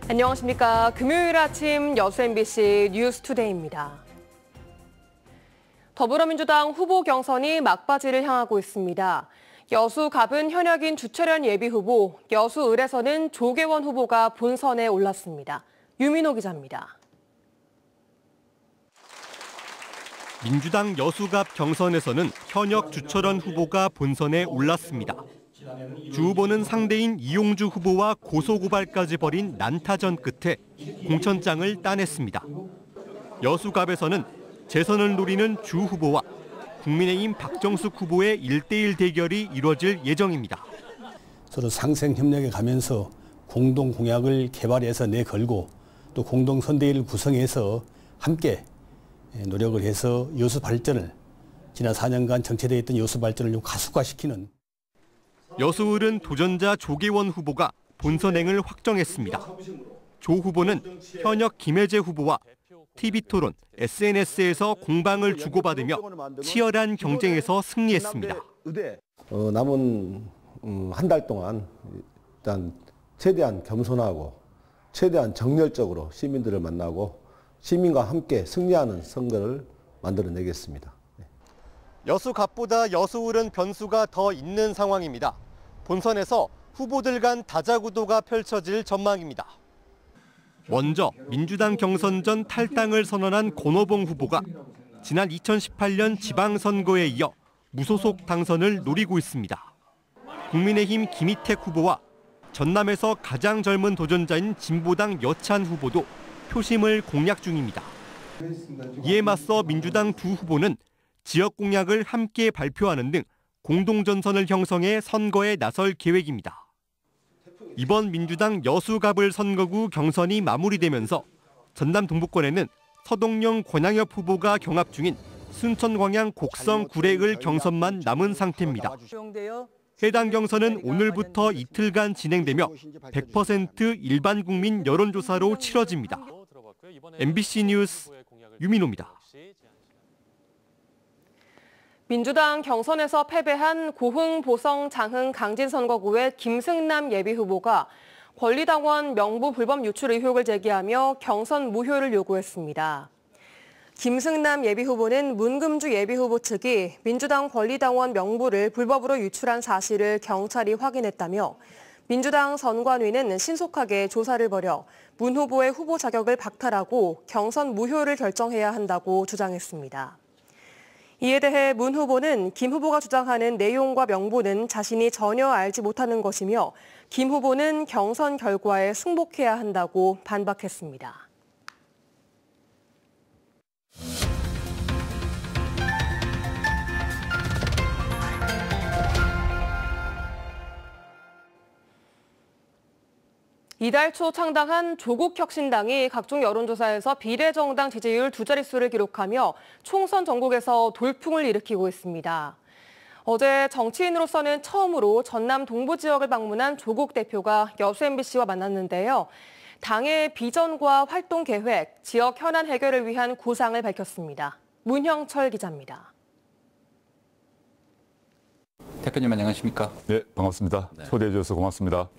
안녕하십니까. 금요일 아침 여수 MBC 뉴스투데이입니다. 더불어민주당 후보 경선이 막바지를 향하고 있습니다. 여수 갑은 현역인 주철현 예비후보, 여수 을에서는 조계원 후보가 본선에 올랐습니다. 유민호 기자입니다. 민주당 여수갑 경선에서는 현역 주철현 후보가 본선에 올랐습니다. 주 후보는 상대인 이용주 후보와 고소고발까지 벌인 난타전 끝에 공천장을 따냈습니다. 여수갑에서는 재선을 노리는 주 후보와 국민의힘 박정숙 후보의 1대1 대결이 이뤄질 예정입니다. 서로 상생 협력에 가면서 공동 공약을 개발해서 내걸고 또 공동 선대위를 구성해서 함께 노력을 해서 여수 발전을 지난 4년간 정체되어 있던 여수 발전을 좀 가속화시키는. 여수을은 도전자 조계원 후보가 본선행을 확정했습니다. 조 후보는 현역 김혜재 후보와 TV토론, SNS에서 공방을 주고받으며 치열한 경쟁에서 승리했습니다. 남은 한 달 동안 일단 최대한 겸손하고 최대한 정열적으로 시민들을 만나고 시민과 함께 승리하는 선거를 만들어내겠습니다. 여수갑보다 여수을은 변수가 더 있는 상황입니다. 본선에서 후보들 간 다자구도가 펼쳐질 전망입니다. 먼저 민주당 경선 전 탈당을 선언한 권오봉 후보가 지난 2018년 지방선거에 이어 무소속 당선을 노리고 있습니다. 국민의힘 김희택 후보와 전남에서 가장 젊은 도전자인 진보당 여찬 후보도 표심을 공략 중입니다. 이에 맞서 민주당 두 후보는 지역 공약을 함께 발표하는 등 공동전선을 형성해 선거에 나설 계획입니다. 이번 민주당 여수갑을 선거구 경선이 마무리되면서 전남 동부권에는 서동영 권양엽 후보가 경합 중인 순천광양 곡성 구례을 경선만 남은 상태입니다. 해당 경선은 오늘부터 이틀간 진행되며 100% 일반 국민 여론조사로 치러집니다. MBC 뉴스 유민호입니다. 민주당 경선에서 패배한 고흥, 보성, 장흥, 강진 선거구의 김승남 예비후보가 권리당원 명부 불법 유출 의혹을 제기하며 경선 무효를 요구했습니다. 김승남 예비후보는 문금주 예비후보 측이 민주당 권리당원 명부를 불법으로 유출한 사실을 경찰이 확인했다며 민주당 선관위는 신속하게 조사를 벌여 문 후보의 후보 자격을 박탈하고 경선 무효를 결정해야 한다고 주장했습니다. 이에 대해 문 후보는 김 후보가 주장하는 내용과 명부는 자신이 전혀 알지 못하는 것이며 김 후보는 경선 결과에 승복해야 한다고 반박했습니다. 이달 초 창당한 조국혁신당이 각종 여론조사에서 비례정당 지지율 두 자릿수를 기록하며 총선 전국에서 돌풍을 일으키고 있습니다. 어제 정치인으로서는 처음으로 전남 동부 지역을 방문한 조국 대표가 여수 MBC와 만났는데요. 당의 비전과 활동 계획, 지역 현안 해결을 위한 구상을 밝혔습니다. 문형철 기자입니다. 대표님 안녕하십니까? 네, 반갑습니다. 네. 초대해 주셔서 고맙습니다.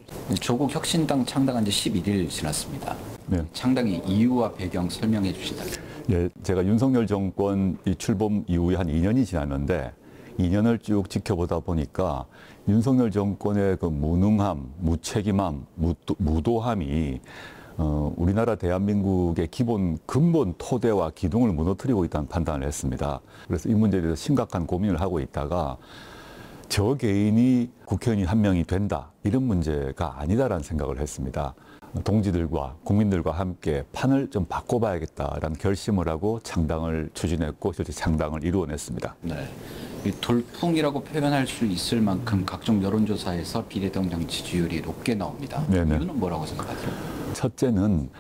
조국 혁신당 창당한 지 11일 지났습니다. 네. 창당의 이유와 배경 설명해 주신다면. 네, 제가 윤석열 정권 출범 이후에 한 2년이 지났는데 2년을 쭉 지켜보다 보니까 윤석열 정권의 그 무능함, 무책임함, 무도함이 우리나라 대한민국의 근본 토대와 기둥을 무너뜨리고 있다는 판단을 했습니다. 그래서 이 문제에 대해서 심각한 고민을 하고 있다가 저 개인이 국회의원이 한 명이 된다, 이런 문제가 아니다라는 생각을 했습니다. 동지들과 국민들과 함께 판을 좀 바꿔봐야겠다라는 결심을 하고 창당을 추진했고 실제 창당을 이루어냈습니다. 네, 돌풍이라고 표현할 수 있을 만큼 각종 여론조사에서 비례정당 지지율이 높게 나옵니다. 네네. 이유는 뭐라고 생각하세요? 첫째는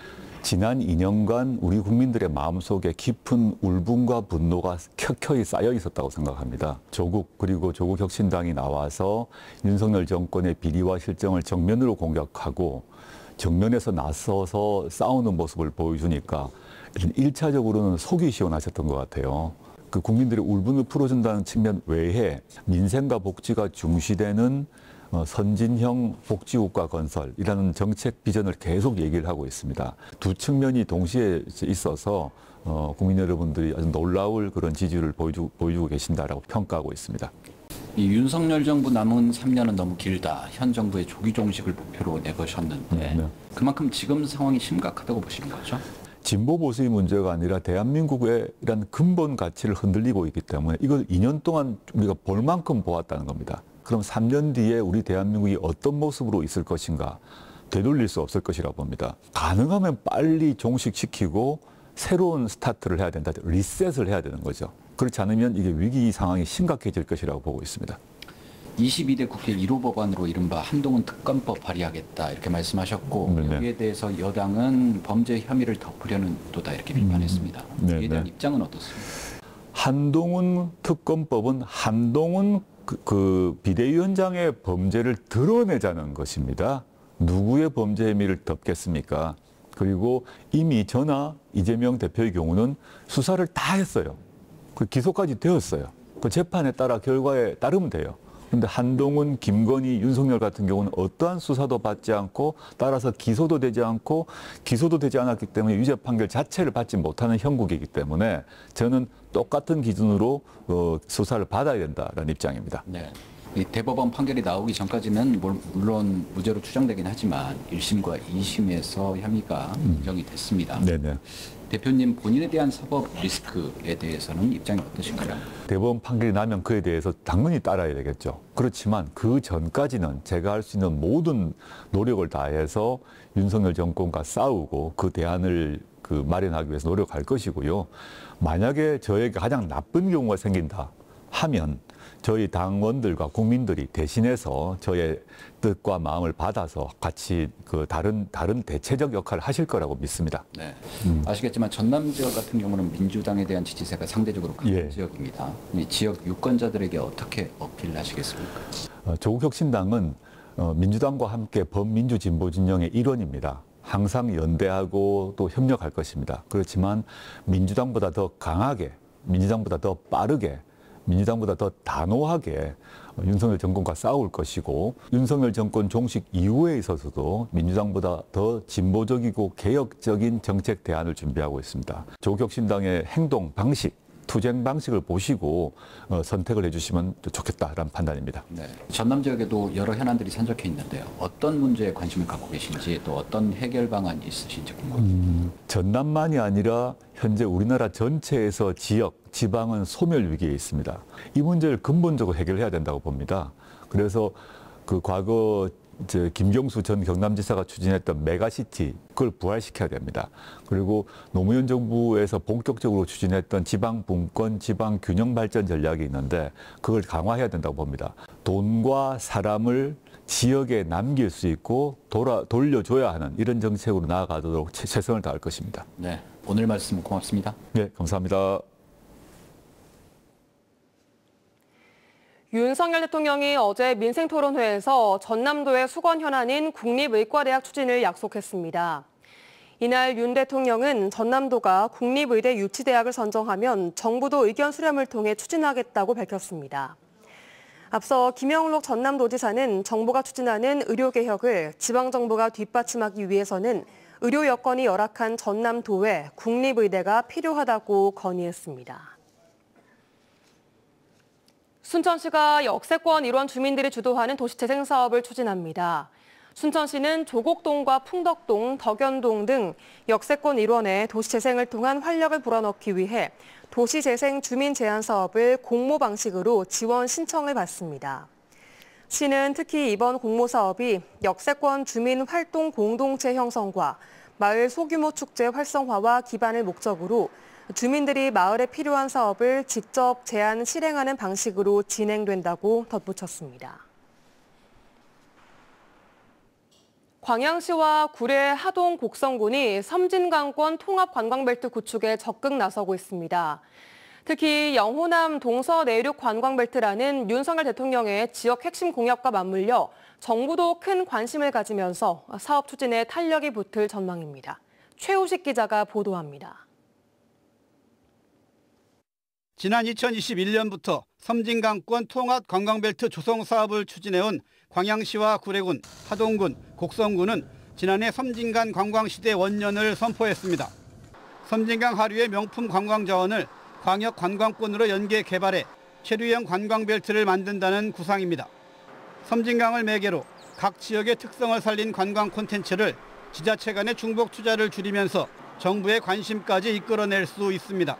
지난 2년간 우리 국민들의 마음속에 깊은 울분과 분노가 켜켜이 쌓여 있었다고 생각합니다. 조국 그리고 조국혁신당이 나와서 윤석열 정권의 비리와 실정을 정면으로 공격하고 정면에서 나서서 싸우는 모습을 보여주니까 1차적으로는 속이 시원하셨던 것 같아요. 그 국민들의 울분을 풀어준다는 측면 외에 민생과 복지가 중시되는 선진형 복지국가 건설이라는 정책 비전을 계속 얘기를 하고 있습니다. 두 측면이 동시에 있어서 국민 여러분들이 아주 놀라울 그런 지지를 보여주고 계신다라고 평가하고 있습니다. 이 윤석열 정부 남은 3년은 너무 길다. 현 정부의 조기 종식을 목표로 내거셨는데 그만큼 지금 상황이 심각하다고 보시는 거죠? 진보 보수의 문제가 아니라 대한민국의 이런 근본 가치를 흔들리고 있기 때문에 이걸 2년 동안 우리가 볼 만큼 보았다는 겁니다. 그럼 3년 뒤에 우리 대한민국이 어떤 모습으로 있을 것인가 되돌릴 수 없을 것이라고 봅니다. 가능하면 빨리 종식시키고 새로운 스타트를 해야 된다. 리셋을 해야 되는 거죠. 그렇지 않으면 이게 위기 상황이 심각해질 것이라고 보고 있습니다. 22대 국회 1호 법안으로 이른바 한동훈 특검법 발의하겠다 이렇게 말씀하셨고 여기에 대해서 여당은 범죄 혐의를 덮으려는 의도다 이렇게 비판했습니다. 이에 대한 입장은 어떻습니까? 한동훈 특검법은 한동훈 그 비대위원장의 범죄를 드러내자는 것입니다. 누구의 범죄 혐의를 덮겠습니까? 그리고 이미 저나 이재명 대표의 경우는 수사를 다 했어요. 그 기소까지 되었어요. 그 재판에 따라 결과에 따르면 돼요. 그런데 한동훈, 김건희, 윤석열 같은 경우는 어떠한 수사도 받지 않고 따라서 기소도 되지 않고 기소도 되지 않았기 때문에 유죄 판결 자체를 받지 못하는 형국이기 때문에 저는 똑같은 기준으로 수사를 받아야 된다라는 입장입니다. 네. 이 대법원 판결이 나오기 전까지는 물론 무죄로 추정되긴 하지만 1심과 2심에서 혐의가 인정이 됐습니다. 네네. 대표님 본인에 대한 사법 리스크에 대해서는 입장이 어떠신가요? 대법원 판결이 나면 그에 대해서 당연히 따라야 되겠죠. 그렇지만 그 전까지는 제가 할 수 있는 모든 노력을 다해서 윤석열 정권과 싸우고 그 대안을 마련하기 위해서 노력할 것이고요. 만약에 저에게 가장 나쁜 경우가 생긴다 하면 저희 당원들과 국민들이 대신해서 저의 뜻과 마음을 받아서 같이 다른 대체적 역할을 하실 거라고 믿습니다. 네. 아시겠지만 전남 지역 같은 경우는 민주당에 대한 지지세가 상대적으로 강한 지역입니다. 이 지역 유권자들에게 어떻게 어필하시겠습니까? 조국혁신당은 민주당과 함께 범민주 진보 진영의 일원입니다. 항상 연대하고 또 협력할 것입니다. 그렇지만 민주당보다 더 강하게, 민주당보다 더 빠르게, 민주당보다 더 단호하게 윤석열 정권과 싸울 것이고 윤석열 정권 종식 이후에 있어서도 민주당보다 더 진보적이고 개혁적인 정책 대안을 준비하고 있습니다. 조국혁신당의 행동 방식, 투쟁 방식을 보시고 선택을 해주시면 좋겠다라는 판단입니다. 네. 전남 지역에도 여러 현안들이 산적해 있는데요. 어떤 문제에 관심을 갖고 계신지 또 어떤 해결 방안이 있으신지 궁금합니다. 전남만이 아니라 현재 우리나라 전체에서 지방은 소멸 위기에 있습니다. 이 문제를 근본적으로 해결해야 된다고 봅니다. 그래서 과거 김경수 전 경남지사가 추진했던 메가시티 그걸 부활시켜야 됩니다. 그리고 노무현 정부에서 본격적으로 추진했던 지방분권, 지방균형 발전 전략이 있는데 그걸 강화해야 된다고 봅니다. 돈과 사람을 지역에 남길 수 있고 돌려줘야 하는 이런 정책으로 나아가도록 최선을 다할 것입니다. 네, 오늘 말씀 고맙습니다. 네, 감사합니다. 윤석열 대통령이 어제 민생토론회에서 전남도의 수건 현안인 국립의과대학 추진을 약속했습니다. 이날 윤 대통령은 전남도가 국립의대 유치대학을 선정하면 정부도 의견 수렴을 통해 추진하겠다고 밝혔습니다. 앞서 김영록 전남도지사는 정부가 추진하는 의료개혁을 지방정부가 뒷받침하기 위해서는 의료 여건이 열악한 전남도에 국립의대가 필요하다고 건의했습니다. 순천시가 역세권 일원 주민들이 주도하는 도시재생 사업을 추진합니다. 순천시는 조곡동과 풍덕동, 덕연동 등 역세권 일원에 도시재생을 통한 활력을 불어넣기 위해 도시재생 주민 제한 사업을 공모 방식으로 지원 신청을 받습니다. 시는 특히 이번 공모 사업이 역세권 주민 활동 공동체 형성과 마을 소규모 축제 활성화와 기반을 목적으로 주민들이 마을에 필요한 사업을 직접 제안 실행하는 방식으로 진행된다고 덧붙였습니다. 광양시와 구례 하동 곡성군이 섬진강권 통합관광벨트 구축에 적극 나서고 있습니다. 특히 영호남 동서내륙 관광벨트라는 윤석열 대통령의 지역 핵심 공약과 맞물려 정부도 큰 관심을 가지면서 사업 추진에 탄력이 붙을 전망입니다. 최우식 기자가 보도합니다. 지난 2021년부터 섬진강권 통합관광벨트 조성 사업을 추진해온 광양시와 구례군, 하동군, 곡성군은 지난해 섬진강 관광시대 원년을 선포했습니다. 섬진강 하류의 명품 관광자원을 광역 관광권으로 연계 개발해 체류형 관광벨트를 만든다는 구상입니다. 섬진강을 매개로 각 지역의 특성을 살린 관광 콘텐츠를 지자체 간의 중복 투자를 줄이면서 정부의 관심까지 이끌어낼 수 있습니다.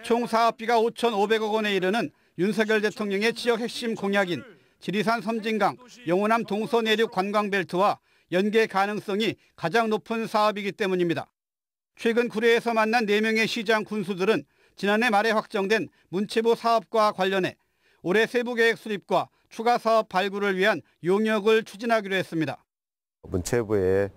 총 사업비가 5,500억 원에 이르는 윤석열 대통령의 지역 핵심 공약인 지리산 섬진강, 영호남 동서내륙 관광벨트와 연계 가능성이 가장 높은 사업이기 때문입니다. 최근 구례에서 만난 4명의 시장 군수들은 지난해 말에 확정된 문체부 사업과 관련해 올해 세부계획 수립과 추가 사업 발굴을 위한 용역을 추진하기로 했습니다. 문체부의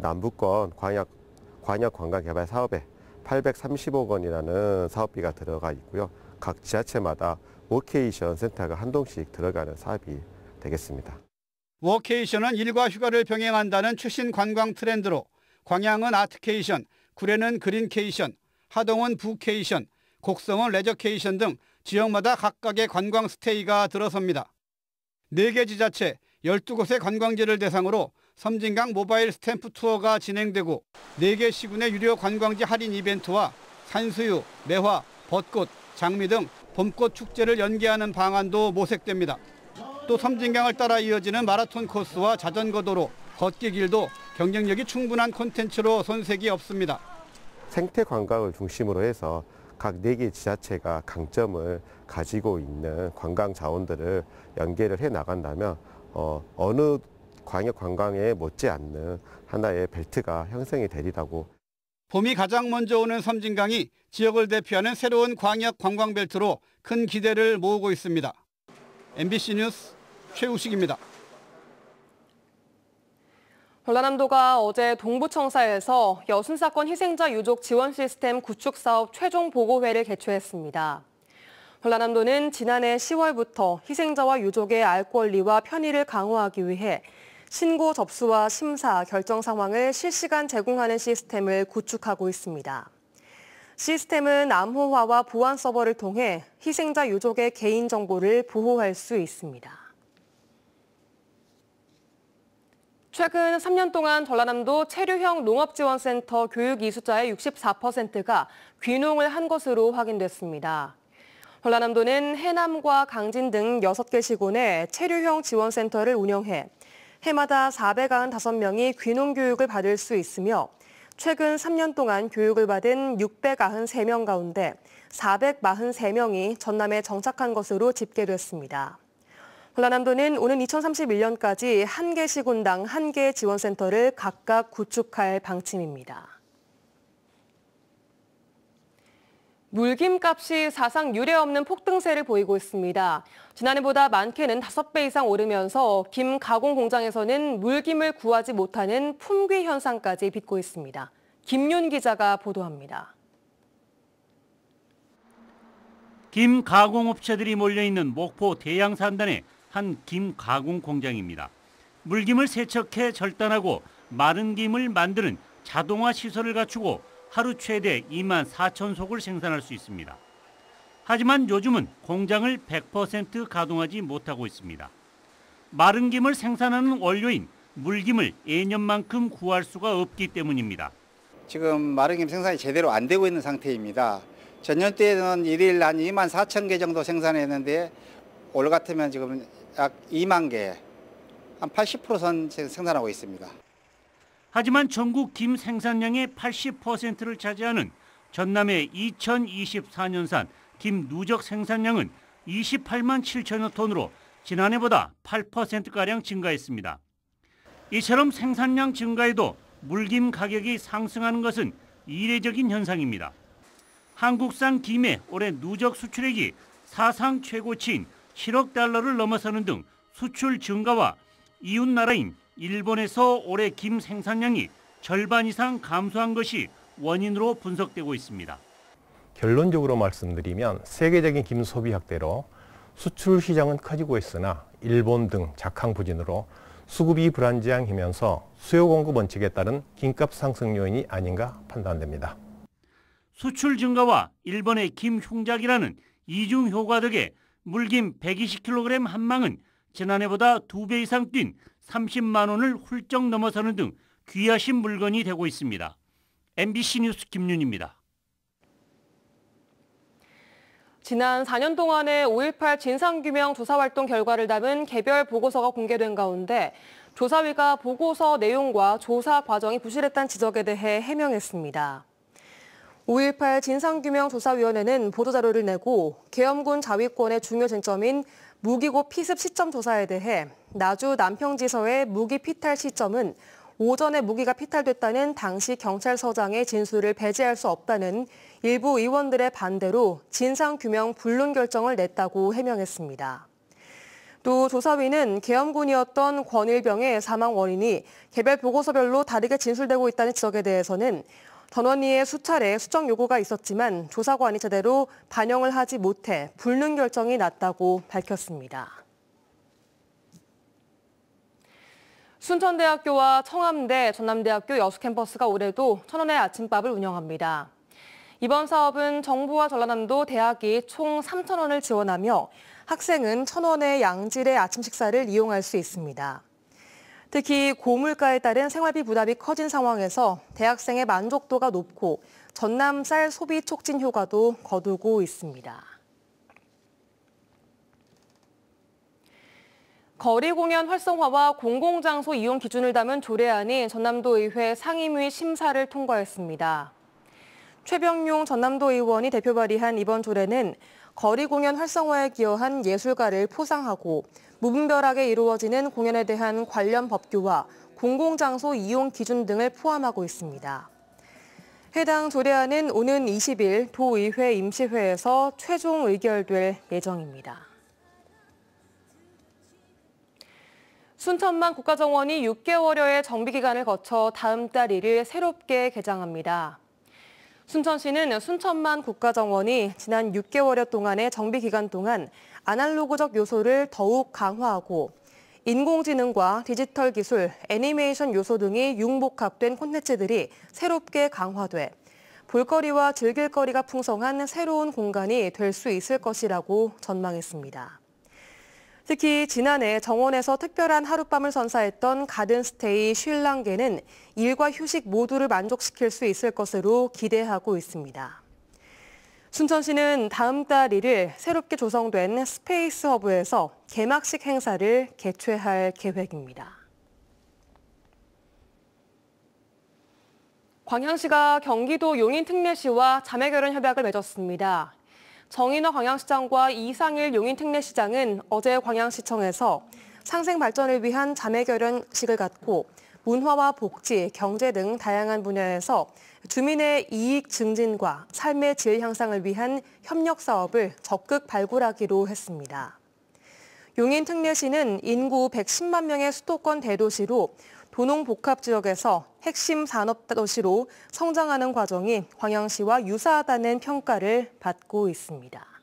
남부권 광역 관광개발 사업에 830억 원이라는 사업비가 들어가 있고요. 각 지자체마다 워케이션 센터가 한동씩 들어가는 사업이 되겠습니다. 워케이션은 일과 휴가를 병행한다는 최신 관광 트렌드로 광양은 아트케이션, 구례는 그린케이션, 하동은 부케이션, 곡성은 레저케이션 등 지역마다 각각의 관광 스테이가 들어섭니다. 4개 지자체 12곳의 관광지를 대상으로 섬진강 모바일 스탬프 투어가 진행되고 4개 시군의 유료 관광지 할인 이벤트와 산수유, 매화, 벚꽃, 장미 등 봄꽃 축제를 연계하는 방안도 모색됩니다. 또 섬진강을 따라 이어지는 마라톤 코스와 자전거 도로, 걷기 길도 경쟁력이 충분한 콘텐츠로 손색이 없습니다. 생태 관광을 중심으로 해서 각 4개 지자체가 강점을 가지고 있는 관광 자원들을 연계를 해 나간다면 어느 광역 관광에 못지않는 하나의 벨트가 형성이 되리라고. 봄이 가장 먼저 오는 섬진강이 지역을 대표하는 새로운 광역 관광 벨트로 큰 기대를 모으고 있습니다. MBC 뉴스 최우식입니다. 전라남도가 어제 동부청사에서 여순사건 희생자 유족 지원 시스템 구축 사업 최종 보고회를 개최했습니다. 전라남도는 지난해 10월부터 희생자와 유족의 알 권리와 편의를 강화하기 위해 신고 접수와 심사, 결정 상황을 실시간 제공하는 시스템을 구축하고 있습니다. 시스템은 암호화와 보안 서버를 통해 희생자 유족의 개인정보를 보호할 수 있습니다. 최근 3년 동안 전라남도 체류형 농업지원센터 교육 이수자의 64%가 귀농을 한 것으로 확인됐습니다. 전라남도는 해남과 강진 등 6개 시군에 체류형 지원센터를 운영해 해마다 495명이 귀농 교육을 받을 수 있으며 최근 3년 동안 교육을 받은 693명 가운데 443명이 전남에 정착한 것으로 집계됐습니다. 전라남도는 오는 2031년까지 1개 시군당 1개 지원센터를 각각 구축할 방침입니다. 물김값이 사상 유례 없는 폭등세를 보이고 있습니다. 지난해보다 많게는 5배 이상 오르면서 김 가공 공장에서는 물김을 구하지 못하는 품귀 현상까지 빚고 있습니다. 김윤 기자가 보도합니다. 김 가공업체들이 몰려있는 목포 대양산단의 한 김 가공 공장입니다. 물김을 세척해 절단하고 마른 김을 만드는 자동화 시설을 갖추고 하루 최대 24,000속을 생산할 수 있습니다. 하지만 요즘은 공장을 100% 가동하지 못하고 있습니다. 마른 김을 생산하는 원료인 물김을 예년만큼 구할 수가 없기 때문입니다. 지금 마른 김 생산이 제대로 안 되고 있는 상태입니다. 전년 때는 일일 한 24,000개 정도 생산했는데 올 같으면 지금 약 2만 개, 한 80% 생산하고 있습니다. 하지만 전국 김 생산량의 80%를 차지하는 전남의 2024년산 김 누적 생산량은 28만 7천여 톤으로 지난해보다 8%가량 증가했습니다. 이처럼 생산량 증가에도 물김 가격이 상승하는 것은 이례적인 현상입니다. 한국산 김의 올해 누적 수출액이 사상 최고치인 7억 달러를 넘어서는 등 수출 증가와 이웃 나라인 일본에서 올해 김 생산량이 절반 이상 감소한 것이 원인으로 분석되고 있습니다. 결론적으로 말씀드리면 세계적인 김 소비 확대로 수출 시장은 커지고 있으나 일본 등 작황 부진으로 수급이 불안정해지면서 수요 공급 원칙에 따른 김값 상승 요인이 아닌가 판단됩니다. 수출 증가와 일본의 김 흉작이라는 이중 효과 덕에 물김 120kg 한 망은 지난해보다 2배 이상 뛴 30만 원을 훌쩍 넘어서는 등 귀하신 물건이 되고 있습니다. MBC 뉴스 김윤입니다. 지난 4년 동안의 5.18 진상규명 조사활동 결과를 담은 개별 보고서가 공개된 가운데 조사위가 보고서 내용과 조사 과정이 부실했다는 지적에 대해 해명했습니다. 5.18 진상규명조사위원회는 보도자료를 내고 계엄군 자위권의 중요 쟁점인 무기고 피습 시점 조사에 대해 나주 남평지서의 무기 피탈 시점은 오전에 무기가 피탈됐다는 당시 경찰서장의 진술을 배제할 수 없다는 일부 의원들의 반대로 진상규명 불론 결정을 냈다고 해명했습니다. 또 조사위는 계엄군이었던 권일병의 사망 원인이 개별 보고서별로 다르게 진술되고 있다는 지적에 대해서는 전원위에 수차례 수정 요구가 있었지만 조사관이 제대로 반영을 하지 못해 불능 결정이 났다고 밝혔습니다. 순천대학교와 청암대, 전남대학교 여수 캠퍼스가 올해도 1,000원의 아침밥을 운영합니다. 이번 사업은 정부와 전라남도 대학이 총 3,000원을 지원하며 학생은 1,000원의 양질의 아침 식사를 이용할 수 있습니다. 특히 고물가에 따른 생활비 부담이 커진 상황에서 대학생의 만족도가 높고 전남 쌀 소비 촉진 효과도 거두고 있습니다. 거리 공연 활성화와 공공장소 이용 기준을 담은 조례안이 전남도의회 상임위 심사를 통과했습니다. 최병용 전남도 의원이 대표 발의한 이번 조례는 거리 공연 활성화에 기여한 예술가를 포상하고 무분별하게 이루어지는 공연에 대한 관련 법규와 공공장소 이용 기준 등을 포함하고 있습니다. 해당 조례안은 오는 20일 도의회 임시회에서 최종 의결될 예정입니다. 순천만 국가정원이 6개월여의 정비기간을 거쳐 다음 달 1일 새롭게 개장합니다. 순천시는 순천만 국가정원이 지난 6개월여 동안의 정비기간 동안 아날로그적 요소를 더욱 강화하고 인공지능과 디지털 기술, 애니메이션 요소 등이 융복합된 콘텐츠들이 새롭게 강화돼 볼거리와 즐길거리가 풍성한 새로운 공간이 될 수 있을 것이라고 전망했습니다. 특히 지난해 정원에서 특별한 하룻밤을 선사했던 가든스테이 쉴랑게는 일과 휴식 모두를 만족시킬 수 있을 것으로 기대하고 있습니다. 순천시는 다음 달 1일 새롭게 조성된 스페이스 허브에서 개막식 행사를 개최할 계획입니다. 광양시가 경기도 용인특례시와 자매결연 협약을 맺었습니다. 정인화 광양시장과 이상일 용인특례시장은 어제 광양시청에서 상생 발전을 위한 자매결연식을 갖고 문화와 복지, 경제 등 다양한 분야에서 주민의 이익 증진과 삶의 질 향상을 위한 협력 사업을 적극 발굴하기로 했습니다. 용인특례시는 인구 110만 명의 수도권 대도시로 도농복합 지역에서 핵심 산업도시로 성장하는 과정이 광양시와 유사하다는 평가를 받고 있습니다.